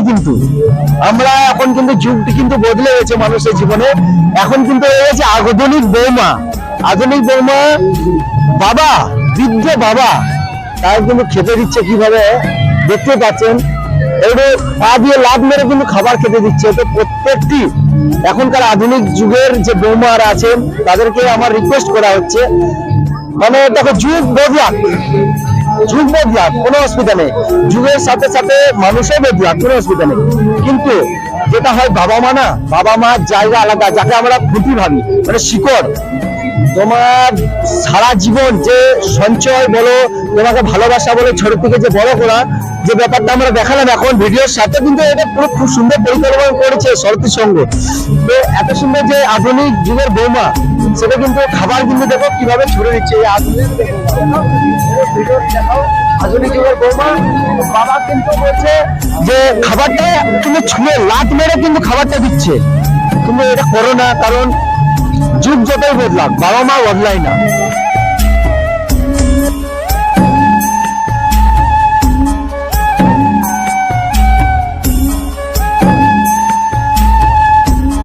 কিন্তু আমরা এখন কিন্তু যুগটি কিন্তু বদলে গেছে মানুষের জীবনে। এখন কিন্তু হয়ে গেছে আধুনিক বৌমা। আধুনিক বৌমা বাবা, বৃদ্ধ বাবা, তার কিন্তু খেতে দিচ্ছে কিভাবে দেখতে পাচ্ছেন। একটু পা দিয়ে লাভ মেরে কিন্তু খাবার খেতে দিচ্ছে। তো প্রত্যেকটি এখনকার আধুনিক যুগের যে বৌমারা আছেন তাদেরকে আমার রিকোয়েস্ট করা হচ্ছে, মানে দেখো যুগ বদলাক, যুগ বদলাক, কোনো অসুবিধা নেই, যুগের সাথে সাথে মানুষও বদলাক, কোনো অসুবিধা নেই, কিন্তু যেটা হয় বাবা মা না, বাবা মার জায়গা আলাদা, যাকে আমরা খুঁটি ভাবি, মানে শিকড়। তোমার সারা জীবন যে সঞ্চয় বলো, তোমাকে ভালোবাসা বলো, ছোট থেকে যে বড় করা, যে ব্যাপারটা আমরা দেখালাম এখন ভিডিওর সাথে, কিন্তু এটা পুরো খুব সুন্দর পরিকল্পনা করেছে শরতের সঙ্গে। তো এত সুন্দর যে আধুনিক যুগের বৌমা, সেটা কিন্তু খাবার কিন্তু দেখো কিভাবে ছড়ে দিচ্ছে। এই আধুনিক যুগের বৌমা বাবা কিন্তু বলছে যে খাবারটা কিন্তু ছুঁয়ে লাত মেরে কিন্তু খাবারটা দিচ্ছে, কিন্তু এটা করো না, কারণ যুগ যতই বদলাক বাবা মা বদলায় না।